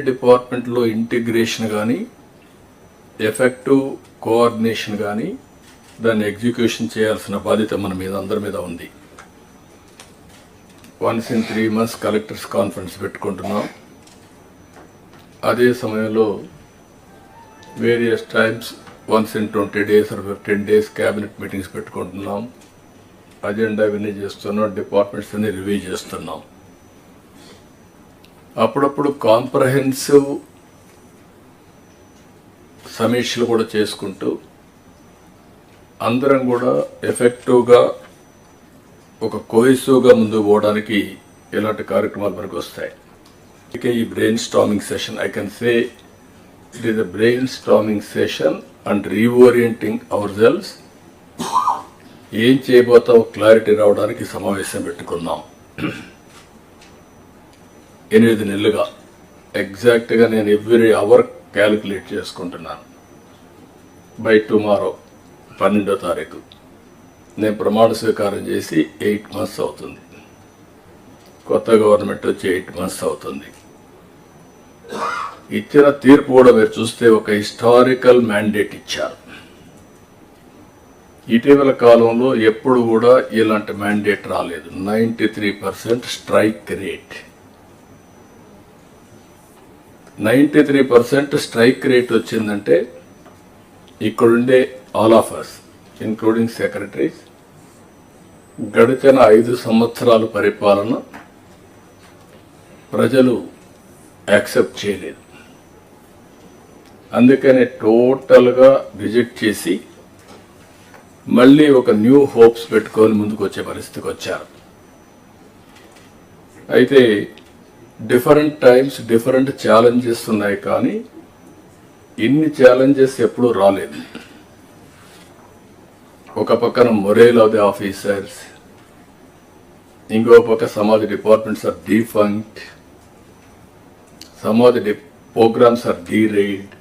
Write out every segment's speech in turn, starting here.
డిపార్ట్మెంట్లో ఇంటిగ్రేషన్ కానీ effective coordination కానీ దాన్ని ఎగ్జిక్యూషన్ చేయాల్సిన బాధ్యత మన మీద అందరి మీద ఉంది. Once in 3 months collectors conference పెట్టుకుంటున్నాం. అదే సమయంలో various times once in 20 days or 15 days cabinet meetings పెట్టుకుంటున్నాం. అజెండా విని చేస్తున్నాం, డిపార్ట్మెంట్స్ అన్ని రివ్యూ చేస్తున్నాం. అప్పుడప్పుడు కాంప్రహెన్సివ్ సమీక్షలు కూడా చేసుకుంటూ అందరం కూడా ఎఫెక్టివ్గా ఒక కోహెసివ్గా ముందుకు పోవడానికి ఇలాంటి కార్యక్రమాలు మనకు వస్తాయి. ఇక ఈ brain storming session, I can say it is a brain storming session and reorienting hour cells. ఏం చేయబోతాం క్లారిటీ రావడానికి సమావేశం పెట్టుకున్నాం. 8 నెలలుగా ఎగ్జాక్ట్గా నేను ఎవ్రీ అవర్ క్యాలిక్యులేట్ చేసుకుంటున్నాను. బై టుమారో 12వ తారీఖు నేను ప్రమాణ స్వీకారం చేసి 8 months అవుతుంది. కొత్త గవర్నమెంట్ వచ్చి 8 months అవుతుంది. ఇచ్చిన తీర్పు కూడా మీరు చూస్తే ఒక హిస్టారికల్ మ్యాండేట్ ఇచ్చారు. ఇటీవల కాలంలో ఎప్పుడు కూడా ఇలాంటి మ్యాండేట్ రాలేదు. 93% స్ట్రైక్ రేట్. 93% స్ట్రైక్ రేట్ వచ్చిందంటే ఇక్కడుండే all of us including secretaries గడిచిన 5 సంవత్సరాల పరిపాలన ప్రజలు యాక్సెప్ట్ చేయలేదు. అందుకనే టోటల్గా రిజెక్ట్ చేసి మళ్ళీ ఒక న్యూ హోప్స్ పెట్టుకొని ముందుకు వచ్చే పరిస్థితికి వచ్చారు. అయితే డిఫరెంట్ టైమ్స్ డిఫరెంట్ ఛాలెంజెస్ ఉన్నాయి, కానీ ఇన్ని ఛాలెంజెస్ ఎప్పుడూ రాలేదు. ఒక పక్కన మొరేల్ ఆఫ్ ది ఆఫీసర్స్, ఇంకో పక్క some of the departments are defunct, some of the programmes are deride.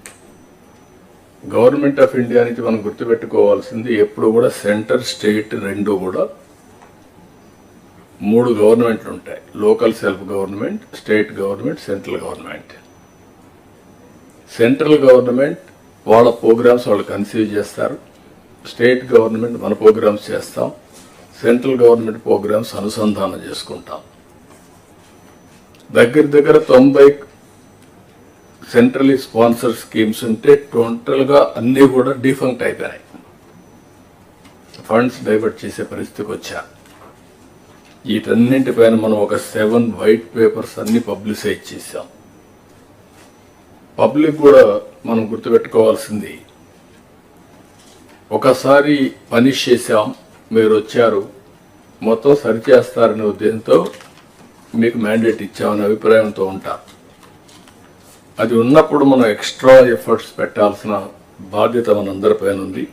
Government of India నుంచి మనం గుర్తుపెట్టుకోవాల్సింది ఎప్పుడు కూడా సెంటర్ స్టేట్ రెండు కూడా 3 గవర్నమెంట్లు ఉంటాయి. Local self government, state government, central government. Central government వాళ్ళ ప్రోగ్రామ్స్ వాళ్ళు కన్సీవ్ చేస్తారు, స్టేట్ గవర్నమెంట్ మన ప్రోగ్రామ్స్ చేస్తాం, సెంట్రల్ గవర్నమెంట్ ప్రోగ్రామ్స్ అనుసంధానం చేసుకుంటాం. దగ్గర 90 సెంట్రలీ స్పాన్సర్ స్కీమ్స్ ఉంటే టోటల్గా అన్నీ కూడా డిఫంక్ట్ అయిపోయినాయి. ఫండ్స్ డైవర్ట్ చేసే పరిస్థితికి వచ్చారు. వీటన్నింటిపైన మనం ఒక 7 వైట్ పేపర్స్ అన్ని పబ్లిసైజ్ చేశాం. పబ్లిక్ కూడా మనం గుర్తుపెట్టుకోవాల్సింది, ఒకసారి పనిష్ చేశాం, మీరు వచ్చారు, మొత్తం సరిచేస్తారనే ఉద్దేశంతో మీకు మ్యాండేట్ ఇచ్చామనే అభిప్రాయంతో ఉంటారు. అది ఉన్నప్పుడు మనం ఎక్స్ట్రా ఎఫర్ట్స్ పెట్టాల్సిన బాధ్యత మనందరిపైన ఉంది.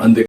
అందుకే